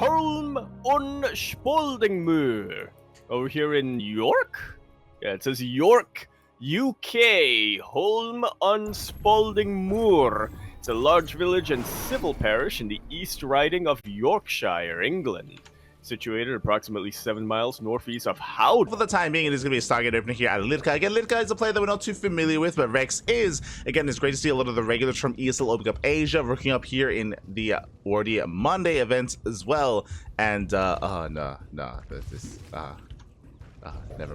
Holm und Spoldingmuir. Over here in York? Yeah, it says York, UK. Holm und Spoldingmuir. It's a large village and civil parish in the East Riding of Yorkshire, England. Situated approximately 7 miles northeast of Howden. For the time being, it is going to be a Stargate opening here at Lirka. Again, Lirka is a player that we're not too familiar with, but Rex is. Again, it's great to see a lot of the regulars from ESL opening up Asia, working up here in the WardiTV Monday events as well. And, never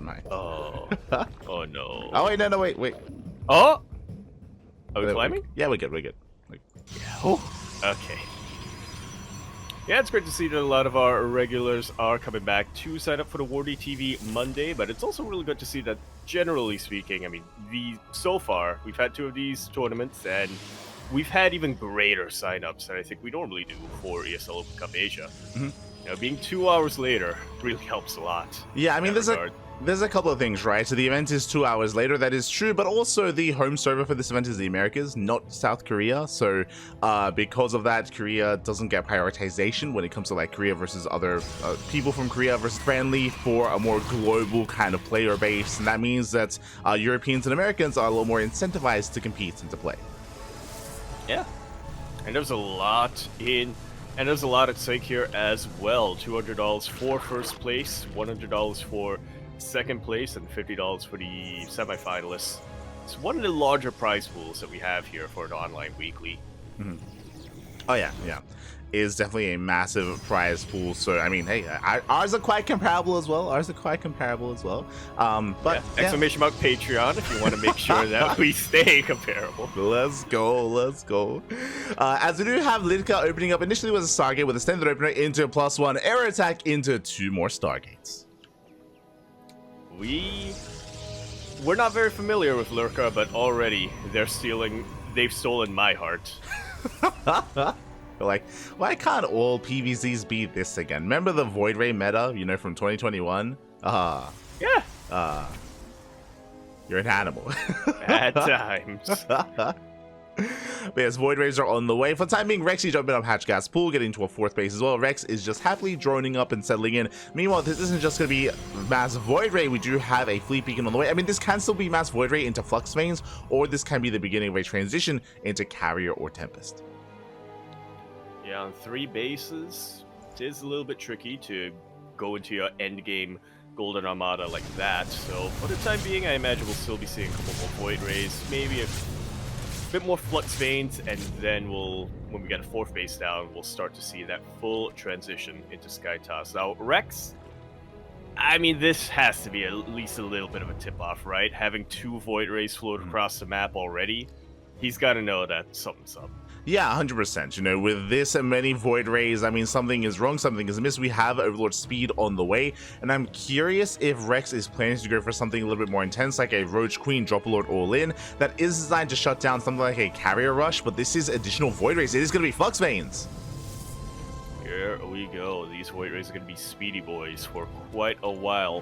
mind. Oh. Oh, no. Oh, wait, no, wait. Oh! Are we climbing? Yeah, we're good. Oh, okay. Yeah, it's great to see that a lot of our regulars are coming back to sign up for the WardiTV Monday, but it's also really good to see that, generally speaking, I mean, so far, we've had 2 of these tournaments, and we've had even greater signups than I think we normally do for ESL Open Cup Asia. You know, being 2 hours later really helps a lot. Yeah, I mean, there's a couple of things, right? So the event is 2 hours later, that is true, but also the home server for this event is the Americas, not South Korea. So because of that, Korea doesn't get prioritization when it comes to like Korea versus other people from Korea versus friendly for a more global kind of player base. And that means that Europeans and Americans are a little more incentivized to compete and to play. Yeah, and there's a lot at stake here as well. $200 for first place, $100 for second place, and $50 for the semifinalists. It's one of the larger prize pools that we have here for the online weekly. Oh yeah, it is definitely a massive prize pool. So I mean, hey, ours are quite comparable as well. But yeah, exclamation mark Patreon if you want to make sure that we stay comparable. Let's go. As we do have Lirka opening up initially with a Stargate with a standard opener into a +1 air attack into 2 more Stargates. We're not very familiar with Lirka, but already they've stolen my heart. Like, why can't all PVZs be this again? Remember the Void Ray meta, you know, from 2021? Yeah. You're an animal. At times. But yes, Void Rays are on the way. For the time being, Rex is jumping up Hatch Gas Pool, getting to a 4th base as well. Rex is just happily droning up and settling in. Meanwhile, this isn't just going to be Mass Void Ray. We do have a Fleet Beacon on the way. I mean, this can still be Mass Void Ray into Flux Veins, or this can be the beginning of a transition into Carrier or Tempest. Yeah, on 3 bases, it is a little bit tricky to go into your endgame Golden Armada like that. So for the time being, I imagine we'll still be seeing a couple more Void Rays, maybe a bit more Flux Veins, and then when we get a 4th base down, we'll start to see that full transition into Sky Toss. Now, Rex, I mean, this has to be at least a little bit of a tip-off, right? Having 2 Void Rays float across the map already, he's got to know that something's up. Yeah, 100%. You know, with this and many Void Rays, I mean, something is wrong, something is amiss. We have Overlord Speed on the way, and I'm curious if Rex is planning to go for something a little bit more intense, like a Roach Queen Drop-A-Lord All-In, that is designed to shut down something like a Carrier Rush, but this is additional Void Rays. It is going to be Flux Veins. Here we go. These Void Rays are going to be speedy boys for quite a while.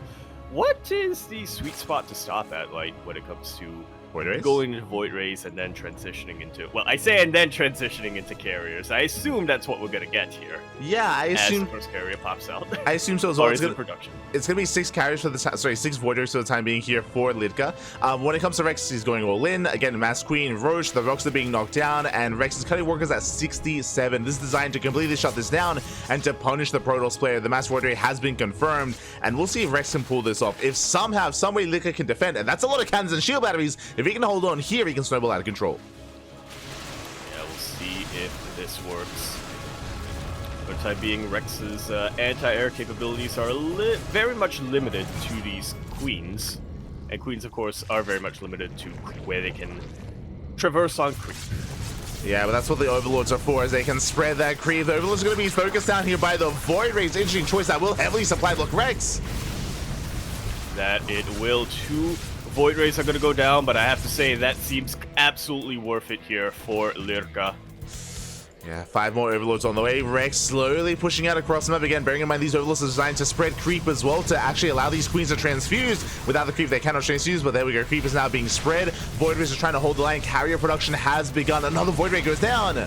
What is the sweet spot to stop at, like, when it comes to Void Rays? Going into Void Rays and then transitioning into... Well, I say and then transitioning into Carriers. I assume that's what we're going to get here. Yeah, I assume... As the first Carrier pops out. I assume so as well. Or is it production? It's going to be 6 Carriers for the... Sorry, 6 Void Rays for the time being here for Lirka. When it comes to Rex, he's going all in. Again, Mass Queen, Roach, the Rocks are being knocked down, and Rex is cutting workers at 67. This is designed to completely shut this down and to punish the Protoss player. The Mass Void Ray has been confirmed, and we'll see if Rex can pull this off. If somehow, some way Lirka can defend, and that's a lot of cannons and shield batteries, if he can hold on here, he can snowball out of control. Yeah, we'll see if this works. For the time being, Rex's anti-air capabilities are very much limited to these Queens. And Queens, of course, are very much limited to where they can traverse on creep. Yeah, but that's what the Overlords are for, as they can spread that creep. The Overlords are going to be focused down here by the Void Rays. Interesting choice that will heavily supply block Rex. That it will too. Void Rays are going to go down, but I have to say that seems absolutely worth it here for Lirka. Yeah, 5 more Overlords on the way. Rex slowly pushing out across the map again, bearing in mind these Overlords are designed to spread creep as well, to actually allow these Queens to transfuse. Without the creep, they cannot transfuse, but there we go. Creep is now being spread. Void Rays are trying to hold the line. Carrier production has begun. Another Void Ray goes down.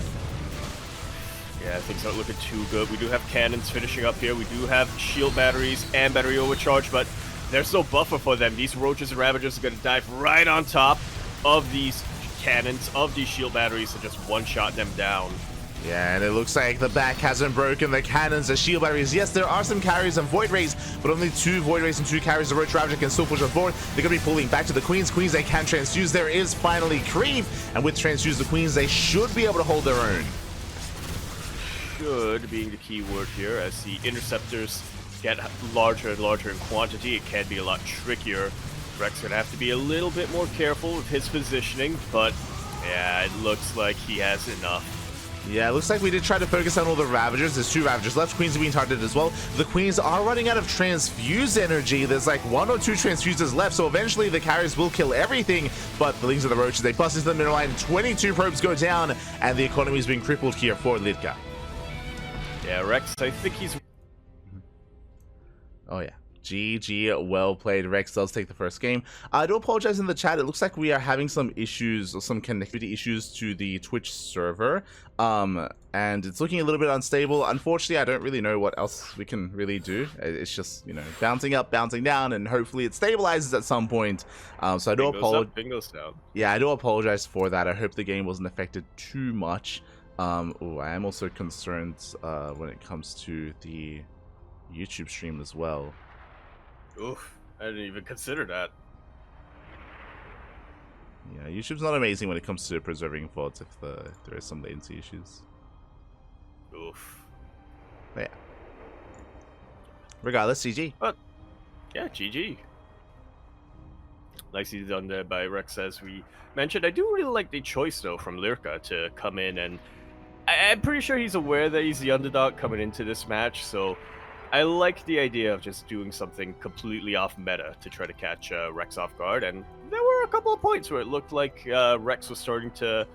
Yeah, things aren't looking too good. We do have cannons finishing up here. We do have shield batteries and battery overcharge, but there's no buffer for them. These roaches and ravagers are going to dive right on top of these cannons, of these shield batteries, and just one-shot them down. Yeah, and it looks like the back hasn't broken. The cannons, the shield batteries. Yes, there are some carries and Void Rays, but only 2 Void Rays and 2 carries. The Roach Ravager can still push it forward. They're going to be pulling back to the Queens. Queens, they can transfuse. There is finally Creep, and with transfuse the Queens, they should be able to hold their own. Should being the key word here, as the interceptors get larger and larger in quantity, it can be a lot trickier. Rex going to have to be a little bit more careful with his positioning, but yeah, it looks like he has enough. Yeah, it looks like we did try to focus on all the Ravagers. There's 2 Ravagers left. Queens are being targeted as well. The Queens are running out of transfuse energy. There's like 1 or 2 transfuses left, so eventually the carriers will kill everything. But the Lings of the Roaches, they bust into the middle line. 22 probes go down, and the economy is being crippled here for Lirka. Yeah, Rex, I think he's... Oh, yeah. GG, well played. Rex does take the first game. I do apologize in the chat. It looks like we are having some issues, some connectivity issues to the Twitch server. And it's looking a little bit unstable. Unfortunately, I don't really know what else we can really do. It's just, you know, bouncing up, bouncing down, and hopefully it stabilizes at some point. So I do apologize. Bingo's down. Yeah, I do apologize for that. I hope the game wasn't affected too much. Oh, I am also concerned when it comes to the YouTube stream as well. Oof, I didn't even consider that. Yeah, YouTube's not amazing when it comes to preserving VODs if there is some latency issues. Oof. But yeah. Regardless, GG. But, yeah, GG. Nicely done there by Rex, as we mentioned. I do really like the choice, though, from Lirka to come in, and I'm pretty sure he's aware that he's the underdog coming into this match, so I like the idea of just doing something completely off meta to try to catch Rex off guard, and there were a couple of points where it looked like Rex was starting to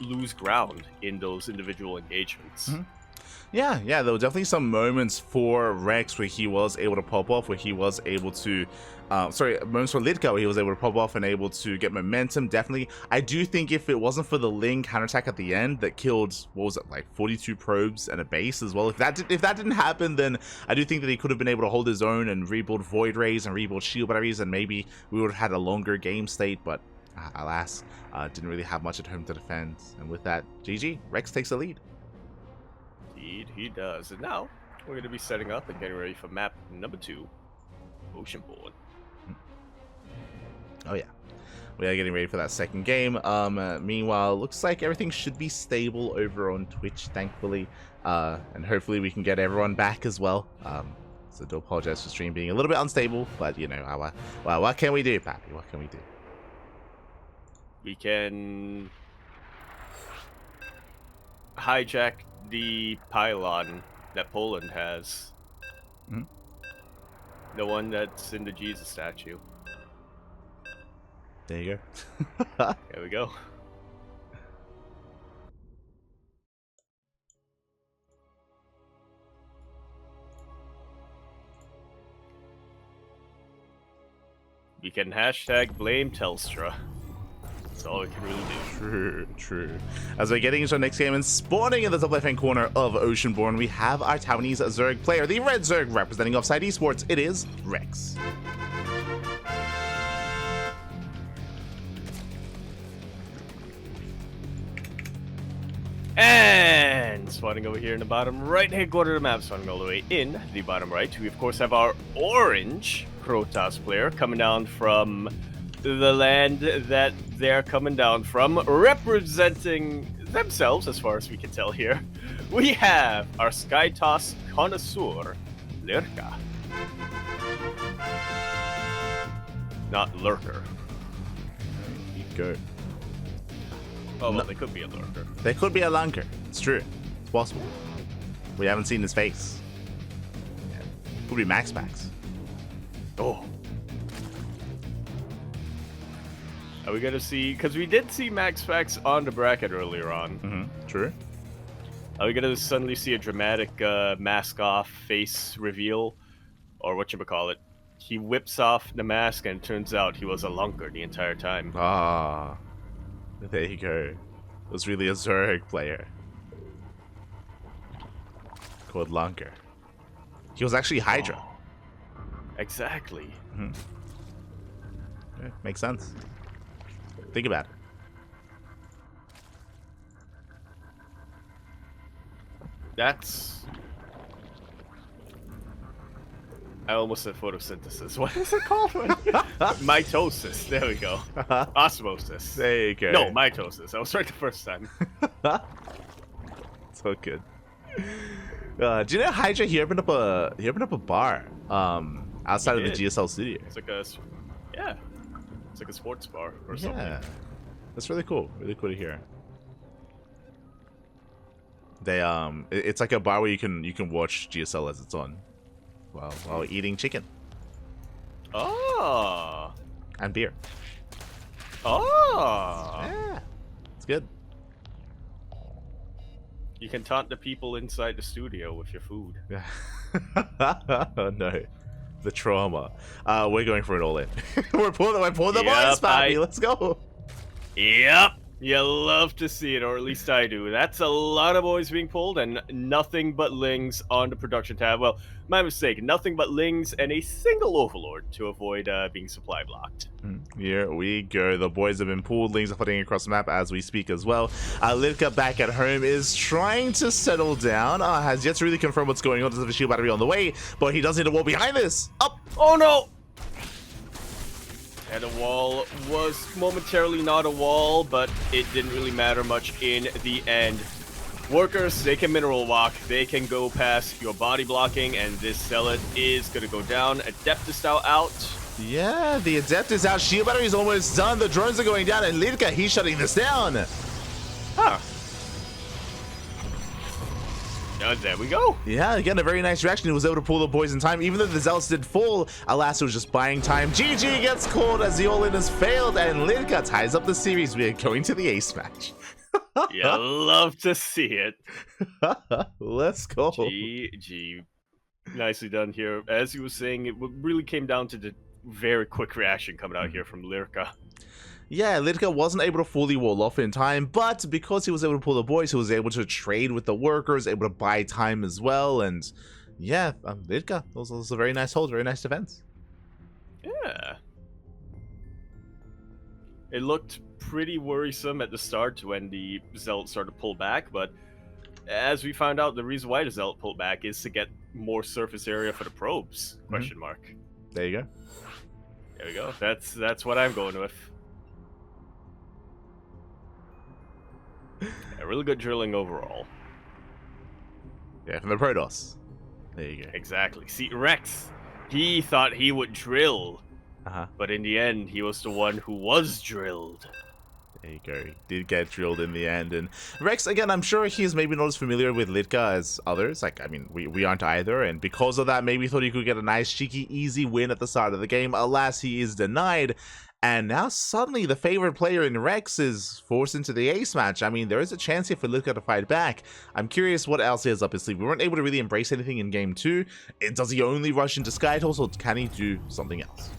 lose ground in those individual engagements. Mm-hmm. Yeah, there were definitely some moments for Rex where he was able to pop off, where he was able to, moments for Lirka where he was able to pop off and able to get momentum, definitely. I do think if it wasn't for the Ling counterattack at the end that killed, what was it, like 42 probes and a base as well, if that didn't happen, then I do think that he could have been able to hold his own and rebuild Void Rays and rebuild Shield Batteries, and maybe we would have had a longer game state, but alas, didn't really have much at home to defend. And with that, GG, Rex takes the lead. Indeed, he does. And now, we're going to be setting up and getting ready for map number 2, Oceanborn. Oh yeah, we are getting ready for that second game. Meanwhile, looks like everything should be stable over on Twitch, thankfully. And hopefully we can get everyone back as well. So do apologize for stream being a little bit unstable, but you know, what can we do, Pappy? What can we do? We can hijack the pylon that Poland has. Mm-hmm. The one that's in the Jesus statue. There you go. There we go. We can hashtag blame Telstra. That's all we can really do. True. As we're getting into our next game and spawning in the top left-hand corner of Oceanborn, we have our Taiwanese Zerg player, the red Zerg representing Offside Esports. It is Rex. And spawning over here in the bottom right-hand corner of the map, spawning all the way in the bottom right, we of course have our orange Protoss player coming down from the land that they're coming down from, representing themselves as far as we can tell here. We have our Skytoss connoisseur, Lirka. Not Lurker. You go. Oh, well, they could be a Lurker. There could be a Lunker. It's true. It's possible. We haven't seen his face. Could be Max Packs. Oh. Are we gonna see? Because we did see Max Fax on the bracket earlier on. Mm-hmm. True. Are we gonna suddenly see a dramatic mask off face reveal, or whatchamacallit? He whips off the mask and it turns out he was a Lunker the entire time. Ah, there you go. It was really a Zerg player. called Lirka. He was actually Hydra. Oh, exactly. Yeah, makes sense. Think about it. That's... I almost said photosynthesis. What is it called? Mitosis. There we go. Osmosis. There you go. No, mitosis. I was right the first time. So good. Do you know Hydra? He opened up a bar outside of the GSL studio. It's like a, yeah, it's like a sports bar or something. Yeah, that's really cool. Really cool to hear. They it's like a bar where you can watch GSL as it's on, while eating chicken. Oh. And beer. Oh. Yeah, it's good. You can taunt the people inside the studio with your food. Oh no, the trauma. We're going for it all in. we're pulling the boys, Pappy. Let's go. Yep. You love to see it, or at least I do. That's a lot of boys being pulled, and nothing but Lings on the production tab. Well, my mistake. Nothing but Lings and a single Overlord to avoid being supply blocked. Here we go. The boys have been pulled. Lings are flooding across the map as we speak as well. Lirka back at home is trying to settle down. Has yet to really confirm what's going on. Does have a shield battery on the way, but he does need a wall behind this. Up! Oh no! And a wall was momentarily not a wall, but it didn't really matter much in the end. Workers, they can mineral walk, they can go past your body blocking, and this zealot is gonna go down. Adept is now out. Yeah, the Adept is out. Shield battery is almost done. The drones are going down, and Lirka, he's shutting this down. Huh. There we go. Yeah, again, a very nice reaction. He was able to pull the boys in time, even though the Zealots did fall. Alas, it was just buying time. GG gets called as the all-in has failed, and Lirka ties up the series. We are going to the ace match. You love to see it. Let's go. GG. Nicely done here. As he was saying, it really came down to the very quick reaction coming out here from Lirka. Yeah, Lirka wasn't able to fully wall off in time, but because he was able to pull the boys, he was able to trade with the workers, able to buy time as well, and yeah, Lirka, that was a very nice hold, very nice defense. Yeah. It looked pretty worrisome at the start when the Zealot started to pull back, but as we found out, the reason why the Zealot pulled back is to get more surface area for the probes, question mark. There you go. There we go. That's what I'm going with. Yeah, really good drilling overall. Yeah, from the Protoss. There you go. Exactly. See, Rex, he thought he would drill, but in the end, he was the one who was drilled. There you go. He did get drilled in the end. And Rex, again, I'm sure he's maybe not as familiar with Lirka as others. Like, I mean, we aren't either. And because of that, maybe thought he could get a nice, cheeky, easy win at the start of the game. Alas, he is denied. And now suddenly the favorite player in Rex is forced into the ace match. I mean, there is a chance here for Lirka to fight back. I'm curious what else he has up his sleeve. We weren't able to really embrace anything in game 2. Does he only rush into Skytools, or can he do something else?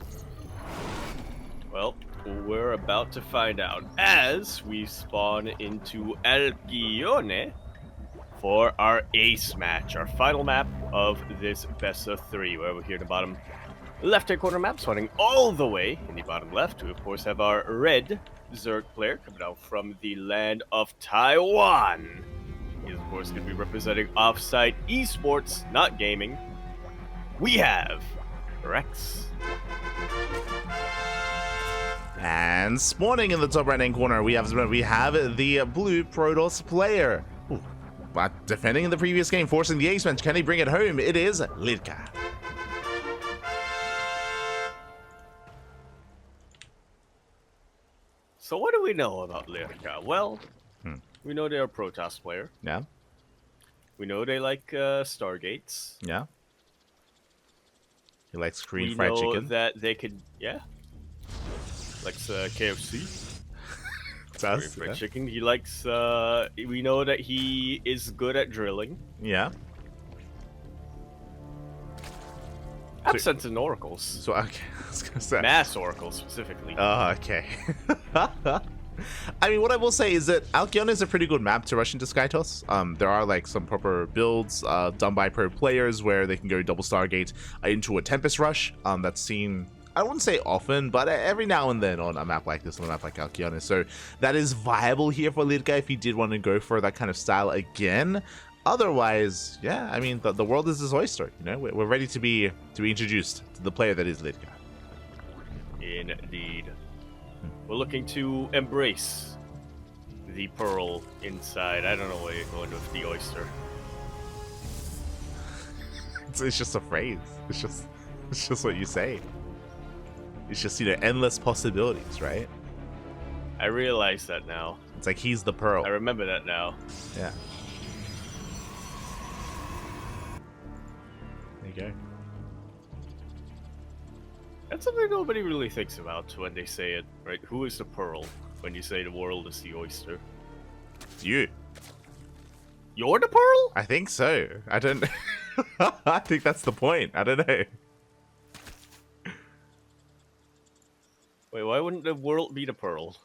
Well, we're about to find out as we spawn into El Guione for our ace match, our final map of this best of 3, where we're here at the bottom left-hand corner map, spawning all the way in the bottom left. We, of course, have our red Zerg player coming out from the land of Taiwan. He's, of course, going to be representing Offsite Esports, not gaming. We have Rex. And spawning in the top right-hand corner, we have the blue Protoss player. Ooh, but defending in the previous game, forcing the ace match. Can he bring it home? It is Lirka. So what do we know about Lirka? Well, we know they're a Protoss player. Yeah. We know they like Stargates. Yeah. He likes Korean fried chicken. We know that they could, yeah. Likes KFC. Korean fried chicken. He likes, we know that he is good at drilling. Yeah. Absence and oracles. So, okay. I was gonna say. Mass oracles, specifically. Oh, okay. I mean, what I will say is that Alcyone is a pretty good map to rush into Skytoss. There are like some proper builds done by pro players where they can go double Stargate into a Tempest Rush. That's seen, I wouldn't say often, but every now and then on a map like this, on a map like Alcyone. So that is viable here for Lirka if he did want to go for that kind of style again. Otherwise, yeah, I mean, the world is his oyster. You know, we're ready to be introduced to the player that is Lirka. Indeed. We're looking to embrace the pearl inside. I don't know why you're going with the oyster. It's just a phrase. It's just what you say. It's just, you know, endless possibilities, right? I realize that now. It's like he's the pearl. I remember that now. Yeah. There you go. That's something nobody really thinks about when they say it, right? Who is the pearl when you say the world is the oyster? It's you. You're the pearl? I think so. I don't... I think that's the point. I don't know. Wait, why wouldn't the world be the pearl?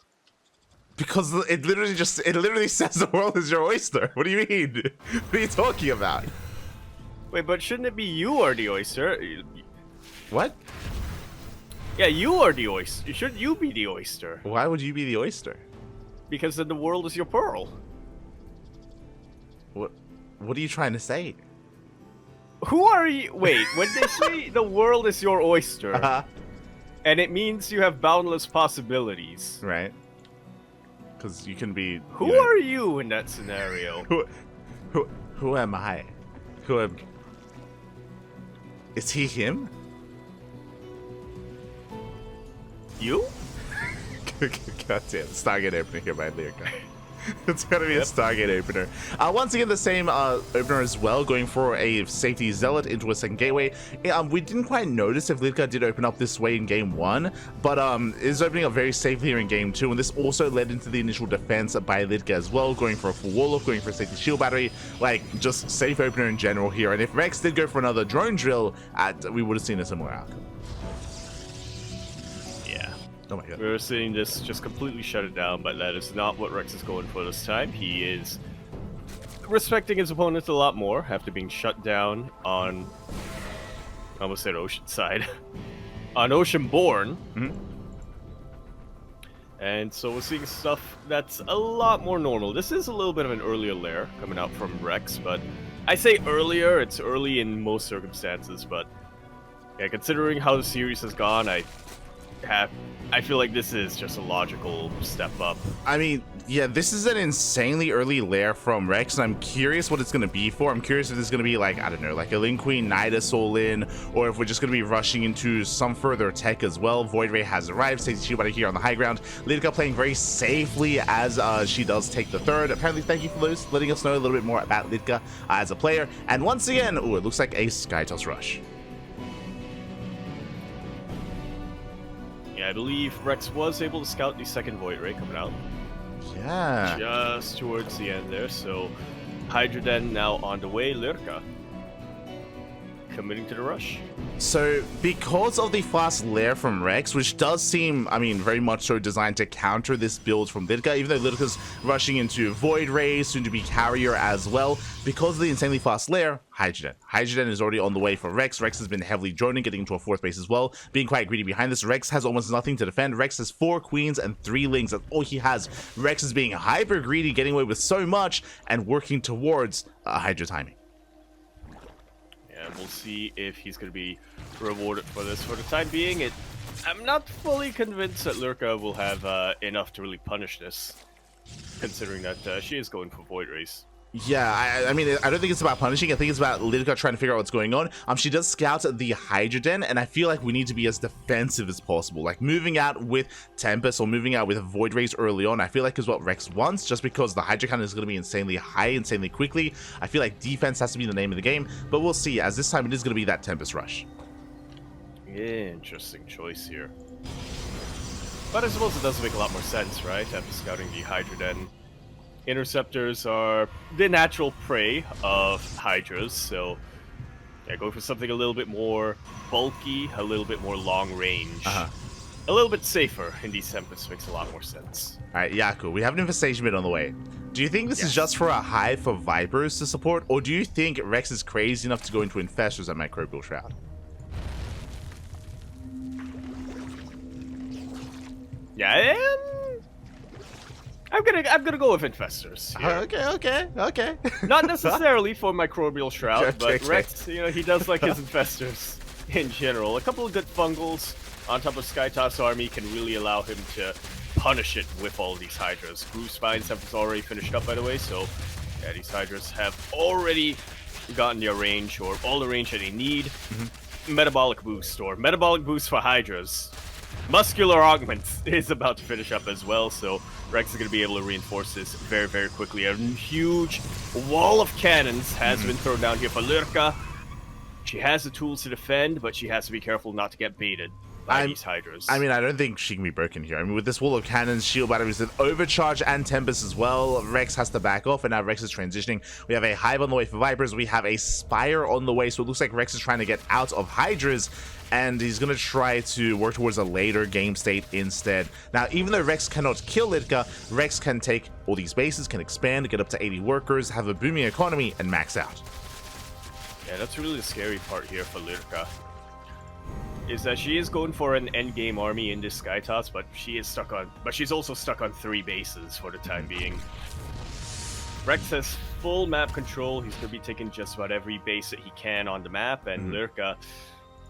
Because it literally says the world is your oyster. What do you mean? What are you talking about? Wait, but shouldn't it be you are the oyster? What? Yeah, you are the oyster. Shouldn't you be the oyster? Why would you be the oyster? Because then the world is your pearl. What are you trying to say? Who are you? Wait, when they say the world is your oyster, and it means you have boundless possibilities. Right. Because you can be... Who are you in that scenario? Who am I? Who am... Is he him? You? God damn, Stargate opener here by Lirka. It's gonna be a Stargate opener. Once again, the same opener as well, going for a safety zealot into a second gateway. We didn't quite notice if Lirka did open up this way in game 1, but is opening up very safely here in game 2, and this also led into the initial defense by Lirka as well, going for a full wall up, going for a safety shield battery, like just safe opener in general here. And if Rex did go for another drone drill, we would have seen a similar outcome. Oh my god. We were seeing this just completely shut it down, but that is not what Rex is going for this time. He is respecting his opponents a lot more after being shut down on, I almost said ocean side, on Oceanborn. Mm-hmm. And so we're seeing stuff that's a lot more normal. This is a little bit of an earlier lair coming out from Rex, but I say earlier, it's early in most circumstances, but yeah, considering how the series has gone, I feel like this is just a logical step up. I mean, yeah, this is an insanely early lair from Rex, and I'm curious what it's going to be for. I'm curious if it's going to be like, I don't know, like a Lin Queen Nidus all in, or if we're just going to be rushing into some further tech as well. Void Ray has arrived, safety shield battery here on the high ground. Lirka playing very safely as she does take the third. Apparently, thank you for those, letting us know a little bit more about Lirka as a player. And once again, ooh, it looks like a Skytoss rush. Yeah, I believe Rex was able to scout the second Void Ray coming out. Yeah. Just towards the end there, so Hydroden now on the way, Lirka committing to the rush. So, because of the fast lair from Rex, which does seem, I mean, very much so designed to counter this build from Lirka, even though Lirka's rushing into Void Ray, soon to be Carrier as well, because of the insanely fast lair, Hydroden is already on the way for Rex. Rex has been heavily droning, getting into a fourth base as well, being quite greedy behind this. Rex has almost nothing to defend. Rex has 4 queens and 3 lings. That's all he has. Rex is being hyper greedy, getting away with so much, and working towards Hydra timing. And we'll see if he's going to be rewarded for this. For the time being, I'm not fully convinced that Lirka will have enough to really punish this, considering that she is going for Void Rays. Yeah, I mean, I don't think it's about punishing. I think it's about Lirka trying to figure out what's going on. She does scout the Hydroden, and I feel like we need to be as defensive as possible. Like, moving out with Tempest or moving out with Void Rays early on, I feel like is what Rex wants, just because the Hydra cannon is going to be insanely high, insanely quickly. I feel like defense has to be the name of the game, but we'll see, as this time it is going to be that Tempest rush. Interesting choice here. But I suppose it does make a lot more sense, right? After scouting the Hydroden. Interceptors are the natural prey of Hydras, so yeah, go for something a little bit more bulky, a little bit more long range. a little bit safer in these Tempests makes a lot more sense. All right, Yaku, we have an infestation bit on the way. Do you think this is Yes. just for a hive for Vipers to support, or do you think Rex is crazy enough to go into Infestors at Microbial Shroud? Yeah, I'm gonna go with Infestors here. Okay. Not necessarily for Microbial Shroud, Okay, but okay. Rex, he does like his Infestors in general. A couple of good fungals on top of Skytoss army can really allow him to punish it with all these Hydras. Groove Spines have already finished up, by the way, so yeah, these Hydras have already gotten their range, or all the range that they need. Metabolic boost, or metabolic boost for Hydras. Muscular Augment is about to finish up as well, so Rex is going to be able to reinforce this very, very quickly. A huge wall of cannons has been thrown down here for Lirka. She has the tools to defend, but she has to be careful not to get baited by these Hydras. I mean, I don't think she can be broken here. I mean, with this wall of cannons, shield batteries, with overcharge and Tempest as well, Rex has to back off, and now Rex is transitioning. We have a Hive on the way for Vipers. We have a Spire on the way, so it looks like Rex is trying to get out of Hydras, and he's going to try to work towards a later game state instead. Now, even though Rex cannot kill Lirka, Rex can take all these bases, can expand, get up to 80 workers, have a booming economy, and max out. Yeah, that's really the scary part here for Lirka. Is that she is going for an endgame army in this Skytoss, but she's also stuck on 3 bases for the time being. Rex has full map control. He's going to be taking just about every base that he can on the map, and Lirka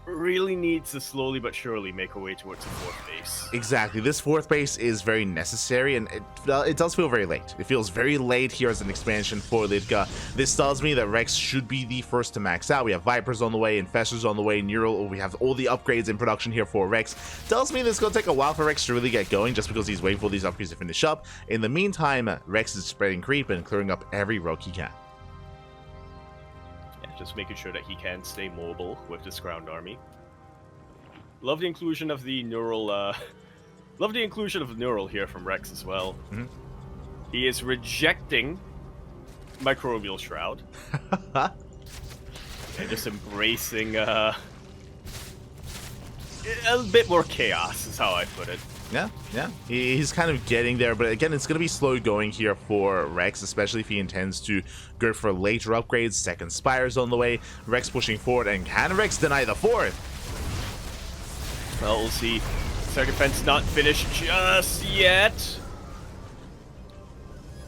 really needs to slowly but surely make her way towards the 4th base. Exactly. This 4th base is very necessary, and it does feel very late. It feels very late here as an expansion for Lirka. This tells me that Rex should be the first to max out. We have Vipers on the way, Infestors on the way, Neural. We have all the upgrades in production here for Rex. Tells me this is going to take a while for Rex to really get going, just because he's waiting for these upgrades to finish up. In the meantime, Rex is spreading creep and clearing up every rogue he can. Just making sure that he can stay mobile with this ground army. Love the inclusion of the neural. Love the inclusion of neural here from Rex as well. He is rejecting Microbial Shroud and just embracing a bit more chaos, is how I put it. Yeah. He's kind of getting there, but again, it's going to be slow going here for Rex, especially if he intends to go for later upgrades. Second Spire's on the way. Rex pushing forward, and can Rex deny the 4th? Well, we'll see. Second fence not finished just yet.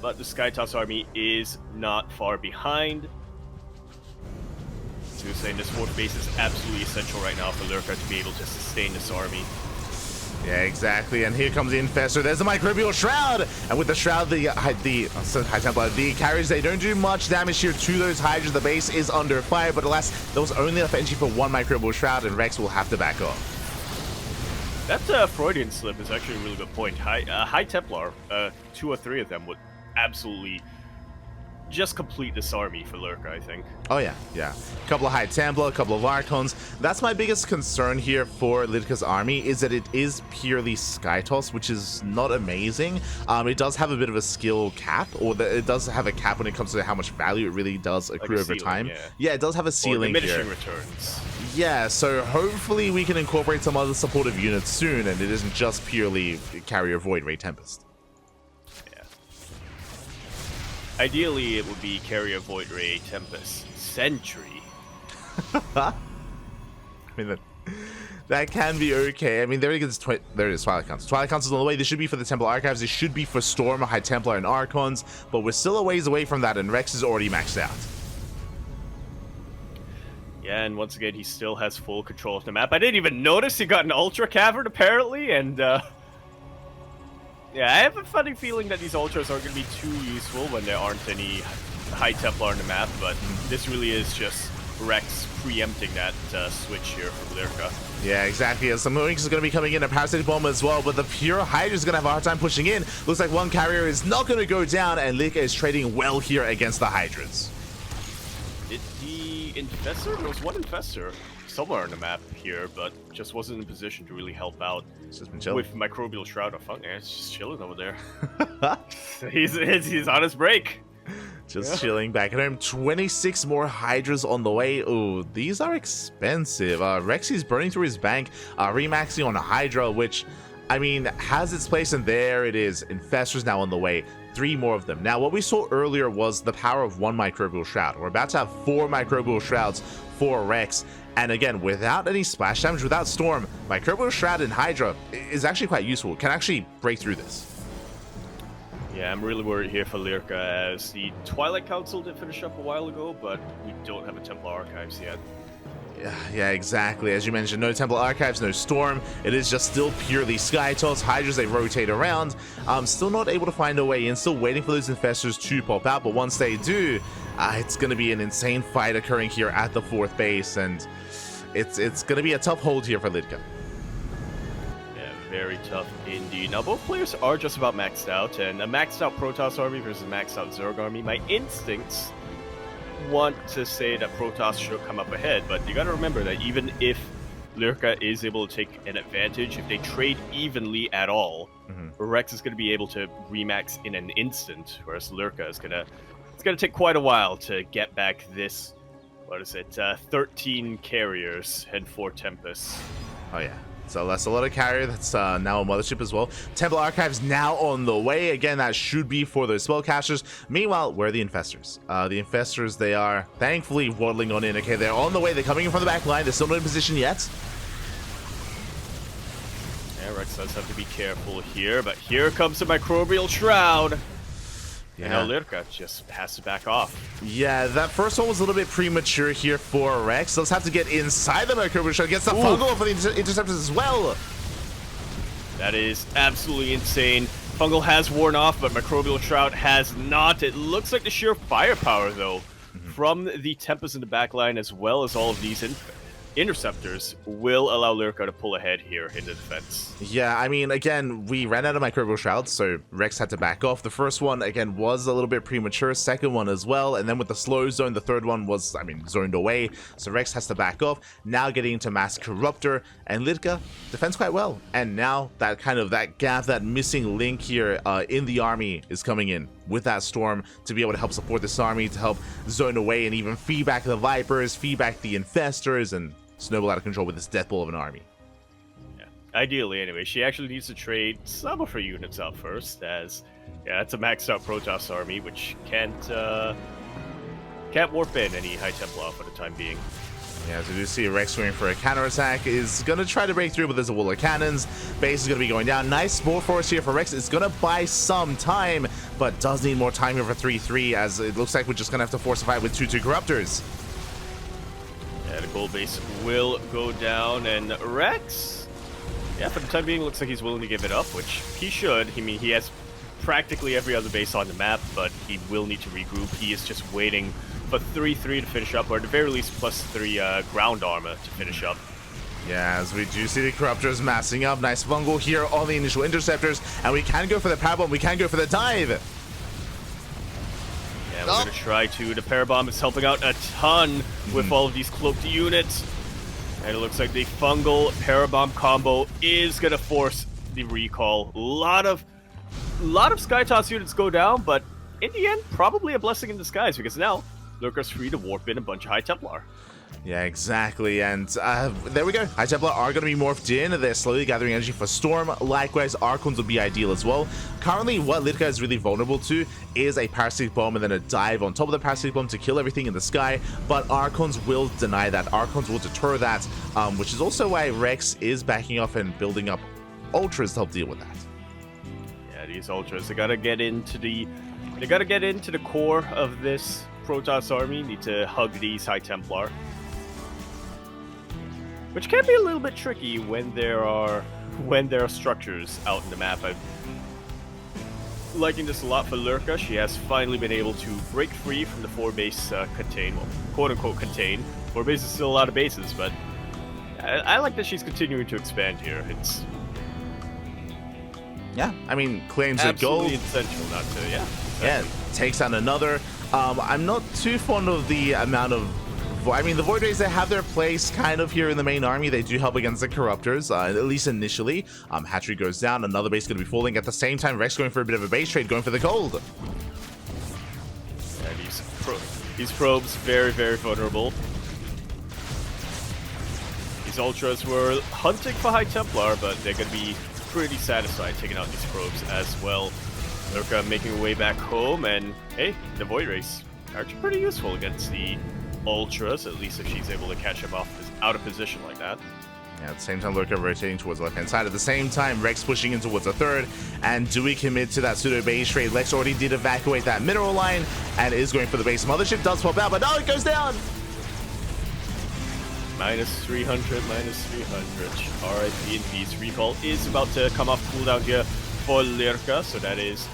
But the Skytoss army is not far behind. So you're saying this 4th base is absolutely essential right now for Lirka to be able to sustain this army. Yeah, exactly. And here comes the Infestor. There's the Microbial Shroud. And with the Shroud, the High Templar, the carriers, they don't do much damage here to those Hydras. The base is under fire, but alas, there was only enough energy for 1 Microbial Shroud, and Rex will have to back off. That Freudian slip is actually a really good point. High Templar, 2 or 3 of them would absolutely just complete this army for Lirka, I think. Oh yeah. A couple of High Templar, a couple of Archons. That's my biggest concern here for Lirka's army, is that it is purely Skytoss, which is not amazing. It does have a bit of a skill cap, or it does have a cap when it comes to how much value it really does accrue over time. Yeah, it does have a ceiling here. Diminishing returns. Yeah, so hopefully we can incorporate some other supportive units soon, and it isn't just purely Carrier Void Ray Tempest. Ideally, it would be Carrier Void Ray Tempest Sentry. I mean, that can be okay. I mean, there it is. Twilight Council. Twilight Council's on the way. This should be for the Temple Archives. This should be for Storm, High Templar, and Archons. But we're still a ways away from that, and Rex is already maxed out. Yeah, and once again, he still has full control of the map. I didn't even notice he got an Ultra Cavern, apparently, and yeah, I have a funny feeling that these Ultras aren't going to be too useful when there aren't any High Templar on the map, but this really is just Rex preempting that switch here from Lirka. Yeah, exactly. Some Moonix is going to be coming in, a Parasitic Bomb as well, but the pure Hydra is going to have a hard time pushing in. Looks like one carrier is not going to go down, and Lirka is trading well here against the Hydras. The Infestor? There was one Infestor somewhere on the map here, but just wasn't in a position to really help out. It's just been chilling. With Microbial Shroud of Funk. Yeah, it's just chilling over there. he's on his break. Just chilling back at home. 26 more Hydras on the way. Ooh, these are expensive. Rexy's burning through his bank, remaxing on a Hydra, which, I mean, has its place, and there it is. Infestors now on the way. 3 more of them. Now, what we saw earlier was the power of 1 Microbial Shroud. We're about to have 4 Microbial Shrouds for Rex. And again, without any splash damage, without Storm, Microbial Shroud and Hydra is actually quite useful. Can actually break through this. Yeah, I'm really worried here for Lirka, as the Twilight Council did finish up a while ago, but we don't have a Templar Archives yet. Yeah, exactly. As you mentioned, no Temple Archives, no Storm. It is just still purely Sky Toss. Hydras, they rotate around. Still not able to find a way in. Still waiting for those Infestors to pop out. But once they do, it's going to be an insane fight occurring here at the 4th base. And it's going to be a tough hold here for Lirka. Very tough indeed. Now, both players are just about maxed out, and a maxed out Protoss army versus a maxed out Zerg army, my instincts want to say that Protoss should come up ahead, but you gotta remember that even if Lirka is able to take an advantage, if they trade evenly at all, Rex is going to be able to remax in an instant, whereas Lirka is it's gonna take quite a while to get back this, 13 carriers and 4 Tempests. Oh yeah. So that's a lot of carrier. That's now a Mothership as well. Temple Archives now on the way. Again, that should be for those spellcasters. Meanwhile, where are the Infestors? The Infestors, they are thankfully waddling on in. Okay, they're on the way. They're coming in from the back line. They're still not in position yet. Yeah, Rex does have to be careful here, but here comes the Microbial Shroud. Yeah. Now Lirka just has to back off. Yeah, that first one was a little bit premature here for Rex. Let's have to get inside the Microbial Shroud. Gets the fungal for the interceptors as well. That is absolutely insane. Fungal has worn off, but Microbial Shroud has not. It looks like the sheer firepower, though, from the Tempest in the backline, as well as all of these interceptors, will allow Lirka to pull ahead here in the defense. Yeah, I mean, again, we ran out of Microbial Shrouds, so Rex had to back off. The first one, again, was a little bit premature. Second one as well. And then with the slow zone, the third one was, zoned away. So Rex has to back off. Now getting into Mass Corruptor. And Lirka defends quite well. And now that gap, that missing link here in the army is coming in with that Storm to be able to help support this army, to help zone away and even feed back the Vipers, feed back the Infestors, and snowball out of control with this death ball of an army. Yeah, ideally anyway. She actually needs to trade some of her units out first, as it's a maxed out Protoss army, which can't warp in any High Templar for the time being. Yeah, as we do see Rex going for a counterattack, is going to try to break through, but there's a wall of cannons. Base is going to be going down. Nice small force here for Rex. It's going to buy some time, but does need more time here for 3-3, as it looks like we're just going to have to force a fight with 2-2 Corruptors. Yeah, the gold base will go down, and Rex, for the time being, looks like he's willing to give it up, which he should. I mean, he has practically every other base on the map, but he will need to regroup. He is just waiting for 3-3 to finish up, or at the very least +3 ground armor to finish up. Yeah, as we do see the Corruptors massing up. Nice fungal here on the initial interceptors, and we can go for the power bomb. We can go for the dive. Yeah, we're going to try to. The Parabomb is helping out a ton with all of these cloaked units. And it looks like the Fungal Parabomb combo is going to force the recall. A lot of Sky Toss units go down, but in the end, probably a blessing in disguise, because now Lirka's free to warp in a bunch of High Templar. Yeah, exactly, and there we go. High Templar are going to be morphed in. They're slowly gathering energy for Storm. Likewise, Archons will be ideal as well. Currently, what Lirka is really vulnerable to is a Parasitic Bomb and then a dive on top of the Parasitic Bomb to kill everything in the sky, but Archons will deny that. Archons will deter that, which is also why Rex is backing off and building up Ultras to help deal with that. Yeah, these Ultras, they got to get into the core of this Protoss army. Need to hug these High Templar, which can be a little bit tricky when there are structures out in the map. I'm liking this a lot for Lirka. She has finally been able to break free from the 4-base contain, well, quote-unquote contain. 4 base is still a lot of bases, but I like that she's continuing to expand here. It's claims a goal. Absolutely essential not to, Yeah, takes out another. I'm not too fond of the amount of... the Void Rays, they have their place kind of here in the main army. They do help against the Corruptors, at least initially. Hatchery goes down, another base going to be falling. At the same time, Rex going for a bit of a base trade, going for the gold. And these these probes very, very vulnerable. These ultras were hunting for High Templar, but they're going to be pretty satisfied taking out these probes as well. Lirka making her way back home, and hey, the Void Race actually pretty useful against the ultras, at least if she's able to catch him out of position like that. Yeah, at the same time, Lirka rotating towards the left-hand side. At the same time, Rex pushing in towards the third. And do we commit to that pseudo-base trade? Lex already did evacuate that mineral line and is going for the base. Mothership does pop out, but no, it goes down! Minus 300, minus 300. RIP in peace. Recall is about to come off cooldown here for Lirka, so that is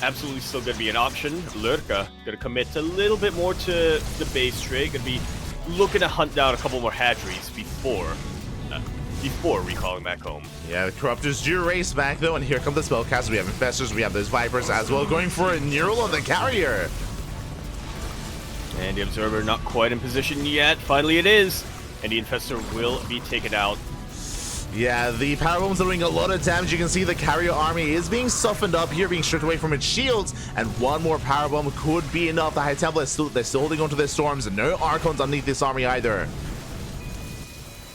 absolutely still going to be an option. Lirka going to commit a little bit more to the base trade. Going to be looking to hunt down a couple more hatcheries before recalling back home. Yeah, the Corruptors do race back though, and here come the Spellcasters. We have Infestors, we have those Vipers as well, going for a neural on the carrier. And the Observer not quite in position yet. Finally it is. And the Infestor will be taken out. Yeah, the power bombs are doing a lot of damage. You can see the carrier army is being softened up here, being stripped away from its shields, and one more power bomb could be enough. The High Templar they're still holding onto their storms, and no Archons underneath this army either.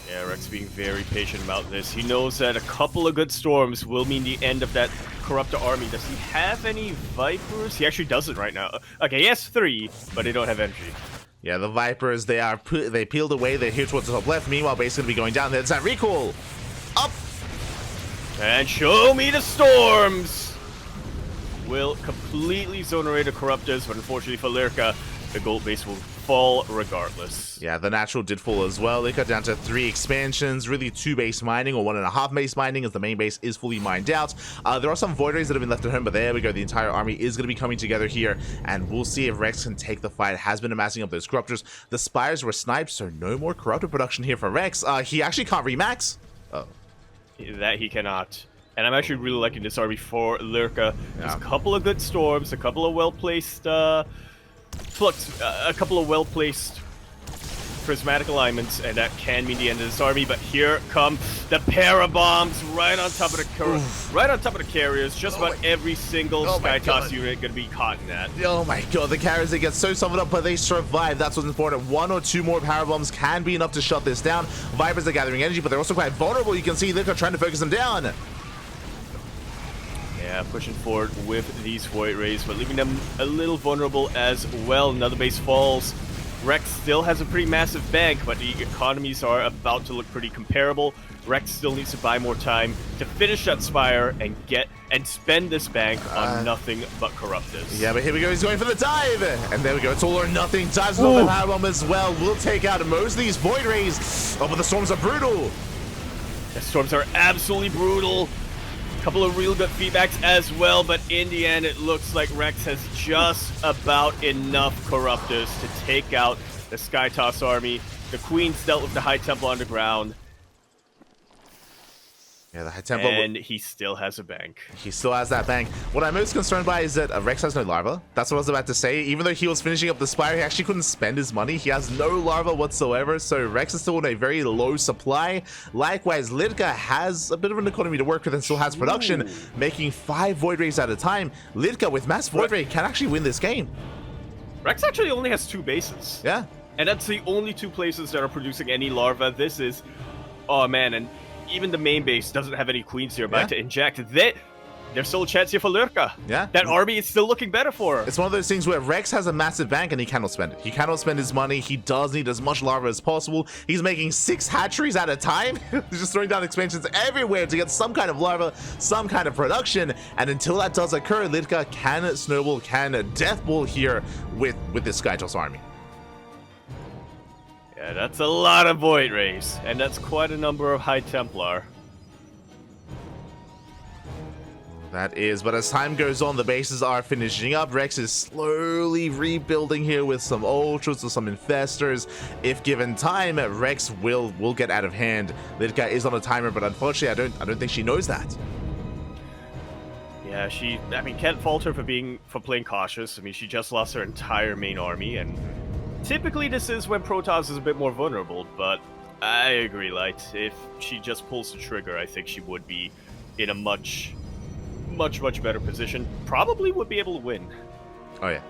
Yeah, Rex being very patient about this. He knows that a couple of good storms will mean the end of that Corruptor army. Does he have any Vipers? He actually doesn't right now. Okay, he has 3, but they don't have energy. Yeah, the Vipers, they peeled away. They're here towards the top left. Meanwhile, base going to be going down. There's that recall. Up! And show me the storms! Will completely zoneriate the Corruptors, but unfortunately for Lirka, the gold base will fall regardless. Yeah, the natural did fall as well. They cut down to 3 expansions, really 2 base mining, or 1.5 base mining, as the main base is fully mined out. There are some Void Rays that have been left at home, but there we go. The entire army is going to be coming together here, and we'll see if Rex can take the fight. It has been amassing up those Corruptors. The Spires were sniped, so no more Corruptor production here for Rex. He actually can't remax. Oh. That he cannot. And I'm actually really liking this army for Lirka. There's a couple of good storms, a couple of well-placed a couple of well-placed prismatic alignments, and that can mean the end of this army. But here come the parabombs right on top of the carriers. Just about every single Skytoss unit going to be caught in that. Oh my god, the carriers, they get so suffered up, but they survive. That's what's important. 1 or 2 more power bombs can be enough to shut this down. Vipers are gathering energy, but they're also quite vulnerable. You can see they're trying to focus them down. Yeah, pushing forward with these Void Rays, but leaving them a little vulnerable as well. Another base falls. Rex still has a pretty massive bank, but the economies are about to look pretty comparable. Rex still needs to buy more time to finish that Spire and spend this bank on nothing but Corruptors. Yeah, but here we go. He's going for the dive, and there we go. It's all or nothing. Dives on the power bomb as well. We'll take out most of these Void Rays. Oh, but the storms are brutal. The storms are absolutely brutal. Couple of real good feedbacks as well, but in the end it looks like Rex has just about enough Corruptors to take out the Skytoss army. The Queen's dealt with the High Temple underground. Yeah, the High Temple. And he still has a bank. He still has that bank. What I'm most concerned by is that Rex has no larva. That's what I was about to say. Even though he was finishing up the Spire, he actually couldn't spend his money. He has no larva whatsoever, so Rex is still in a very low supply. Likewise, Lirka has a bit of an economy to work with and still has production, making 5 Void Rays at a time. Lirka with mass Void Ray can actually win this game. Rex actually only has 2 bases. Yeah. And that's the only 2 places that are producing any larva. This is... Oh, man, and even the main base doesn't have any queens nearby to inject. There's still a chance here for Lirka. Yeah. That army is still looking better for her. It's one of those things where Rex has a massive bank and he cannot spend it. He cannot spend his money. He does need as much larva as possible. He's making 6 hatcheries at a time. He's just throwing down expansions everywhere to get some kind of larva, some kind of production. And until that does occur, Lirka can snowball, can deathball here with this Skytoss army. Yeah, that's a lot of Void Rays, and that's quite a number of High Templar. That is, but as time goes on, the bases are finishing up. Rex is slowly rebuilding here with some Ultras or some Infestors. If given time, Rex will get out of hand. Lirka is on a timer, but unfortunately, I don't think she knows that. Yeah, I mean, can't fault her for playing cautious. I mean, she just lost her entire main army, and typically this is when Protoss is a bit more vulnerable, but I agree, Light. If she just pulls the trigger, I think she would be in a much better position. Probably would be able to win. Oh yeah.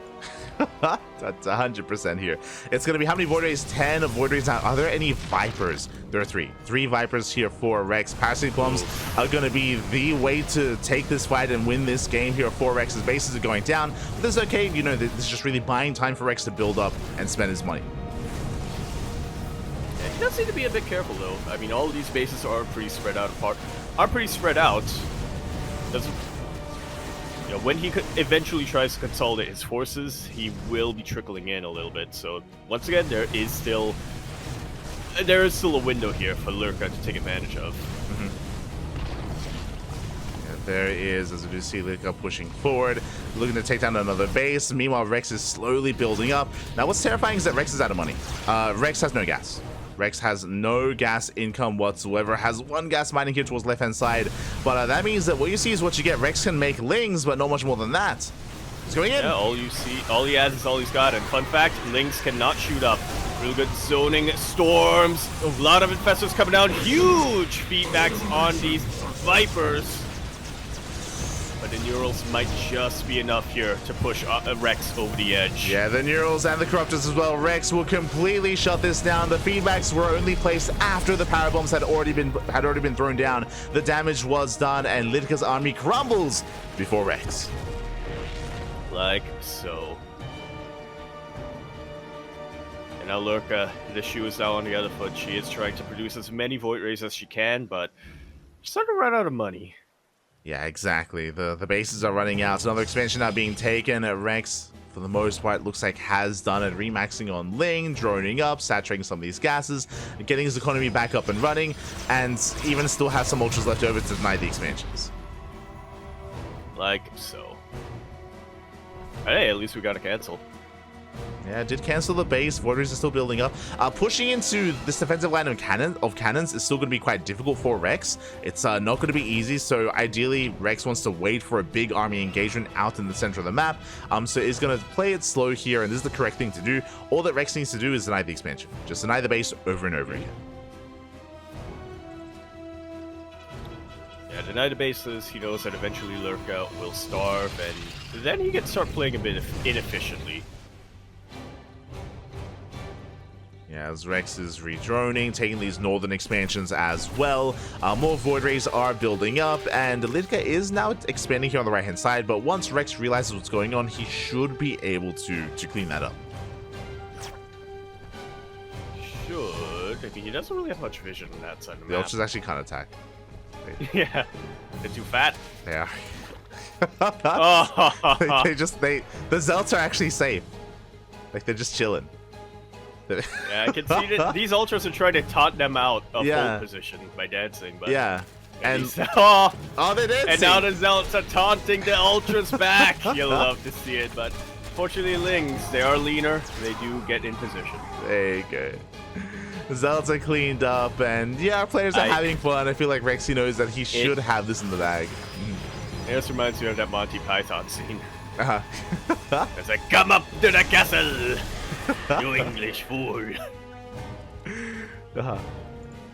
That's 100% here. It's going to be how many Void Rays? 10 Void Rays now. Are there any Vipers? There are 3. 3 Vipers here for Rex. Parasitic Bombs are going to be the way to take this fight and win this game here for Rex's bases are going down. But this is okay. You know, this is just really buying time for Rex to build up and spend his money. Yeah, he does need to be a bit careful, though. I mean, all of these bases are pretty spread out. Doesn't... You know, when he eventually tries to consolidate his forces, he will be trickling in a little bit. So once again, there is still a window here for Lirka to take advantage of. Yeah, there is, as we do see Lirka pushing forward, looking to take down another base. Meanwhile, Rex is slowly building up. Now, what's terrifying is that Rex is out of money. Rex has no gas. Rex has no gas income whatsoever, has 1 gas mining here towards left-hand side, but that means that what you see is what you get. Rex can make Lings, but not much more than that. He's going in. Yeah, all he has is all he's got, and fun fact, Lings cannot shoot up. Real good zoning, storms, a lot of infestors coming down, huge feedbacks on these Vipers. But the Neurals might just be enough here to push Rex over the edge. Yeah, the Neurals and the Corruptors as well. Rex will completely shut this down. The feedbacks were only placed after the Parabombs had already been thrown down. The damage was done, and Lirka's army crumbles before Rex. Like so. And now Lirka, the shoe is now on the other foot. She is trying to produce as many Void Rays as she can, but she's starting to run out of money. Yeah, exactly. The bases are running out. Another expansion now being taken. Rex, for the most part, looks like has done it. Remaxing on Ling, droning up, saturating some of these gases, getting his economy back up and running, and even still has some ultras left over to deny the expansions. Like so. Hey, at least we got a cancel. Yeah, did cancel the base. Void Rays are still building up. Pushing into this defensive line of cannons is still going to be quite difficult for Rex. It's not going to be easy, so ideally Rex wants to wait for a big army engagement out in the center of the map. So he's going to play it slow here, and this is the correct thing to do. All that Rex needs to do is deny the expansion. Just deny the base over and over again. Yeah, deny the bases. He knows that eventually Lirka will starve, and then he can start playing a bit inefficiently. Yeah, as Rex is redroning, taking these northern expansions as well. More Void Rays are building up, and Lirka is now expanding here on the right-hand side, but once Rex realizes what's going on, he should be able to clean that up. Should. I mean, he doesn't really have much vision on that side of the The map. ultras actually can't attack. Yeah, they're too fat. They are. Oh. the Zelts are actually safe. Like, they're just chilling. Yeah, I can see that these ultras are trying to taunt them out of Yeah. hold position by dancing, but Yeah. And oh, they did. and now the Zelts are taunting the ultras back. You'll love to see it, but fortunately, Lings, they are leaner. They do get in position. There you go. The Zelts are cleaned up, and yeah, our players are having fun. I feel like Rexy knows that he should have this in the bag. It just reminds me of that Monty Python scene. Uh-huh. It's like, come up to the castle, you English fool. Uh-huh.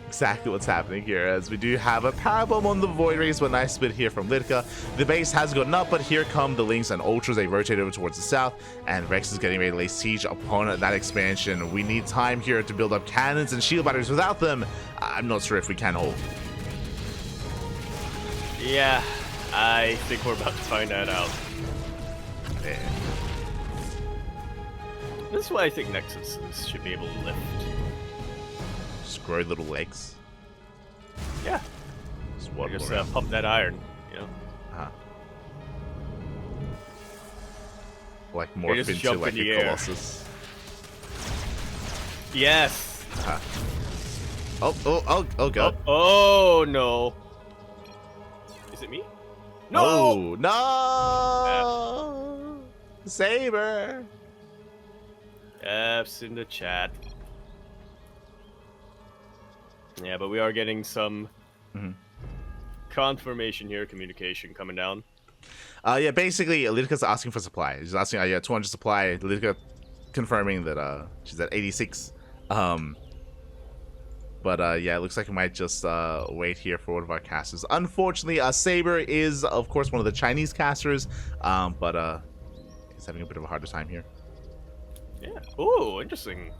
Exactly what's happening here, as we do have a Parabomb on the Void Rays, but nice bit here from Lirka. The base has gotten up, but here come the Lings and Ultras. They rotate over towards the south, and Rex is getting ready to lay siege upon that expansion. We need time here to build up cannons and shield batteries. Without them, I'm not sure if we can hold. Yeah, I think we're about to find that out. Yeah. This is why I think Nexus should be able to lift. Just grow little legs. Yeah. Just pump that iron, you know? Uh-huh. Like morph just into jump like in the a air. Colossus. Yes! Uh-huh. Oh god. Oh, no. Is it me? No! No! Saber! F's in the chat. Yeah, but we are getting some confirmation here, communication coming down. Yeah, basically, Lirka's asking for supply. She's asking, yeah, 200 supply. Lirka confirming that she's at 86. But yeah, it looks like we might just wait here for one of our casters. Unfortunately, Saber is, of course, one of the Chinese casters, but he's having a bit of a harder time here. Yeah. Oh, interesting.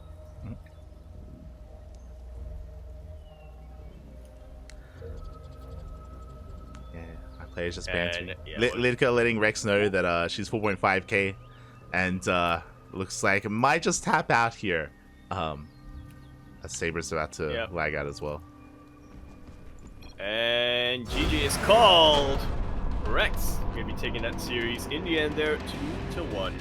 Yeah, our players just bantering. Yeah, Lirka letting Rex know that she's 4.5k, and looks like it might just tap out here. As Saber's about to lag out as well. And GG is called. Rex gonna be taking that series in the end there, 2-1.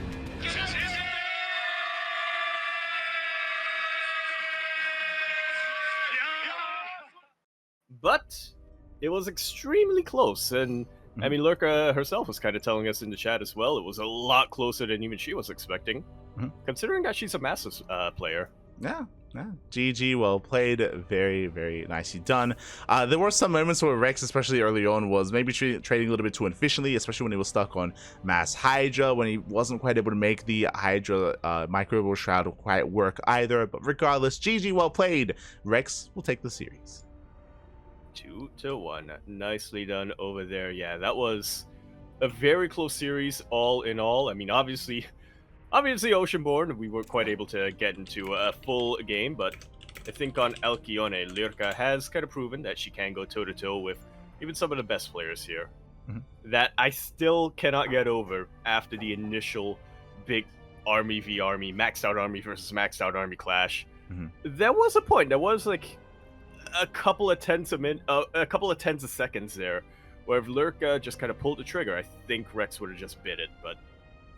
But it was extremely close, and I mean, Lirka herself was kind of telling us in the chat as well. It was a lot closer than even she was expecting, considering that she's a massive player. Yeah. GG, well played. Very, very nicely done. There were some moments where Rex, especially early on, was maybe trading a little bit too efficiently, especially when he was stuck on Mass Hydra, when he wasn't quite able to make the Hydra Microbial Shroud quite work either. But regardless, GG, well played. Rex will take the series. 2-1. Nicely done over there. Yeah, that was a very close series all in all. I mean, obviously Oceanborn, we weren't quite able to get into a full game, but I think on Alcyone, Lirka has kind of proven that she can go toe-to-toe with even some of the best players here. That I still cannot get over after the initial big army v army, maxed out army versus maxed out army clash. There was a point, there was like a couple of tenths of seconds there, where if Lirka just kind of pulled the trigger, I think Rex would have just bit it, but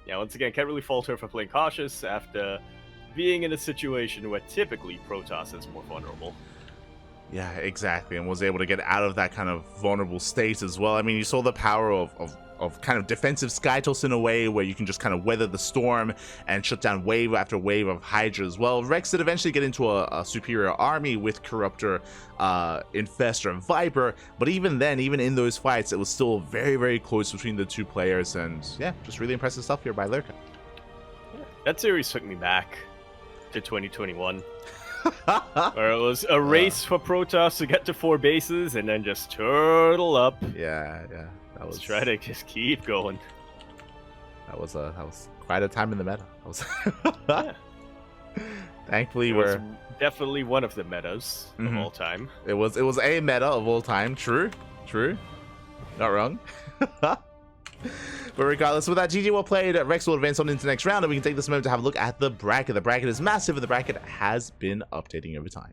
yeah, once again, can't really fault her for playing cautious after being in a situation where typically Protoss is more vulnerable. Yeah, exactly, and was able to get out of that kind of vulnerable state as well. I mean, you saw the power of kind of defensive Skytoss in a way where you can just kind of weather the storm and shut down wave after wave of Hydra as well. Rex did eventually get into a superior army with Corruptor, Infestor, and Viper, but even then, even in those fights, it was still very, very close between the two players, and yeah, just really impressive stuff here by Lirka. Yeah, that series took me back to 2021. Where it was a race for Protoss to get to 4 bases and then just turtle up. Yeah. That was try to just keep going. That was quite a time in the meta. Yeah. Thankfully, we're definitely one of the metas of all time. It was a meta of all time. True. Not wrong. But regardless, with that, GG well played. Rex will advance on into the next round, and we can take this moment to have a look at the bracket. The bracket is massive, and the bracket has been updating over time.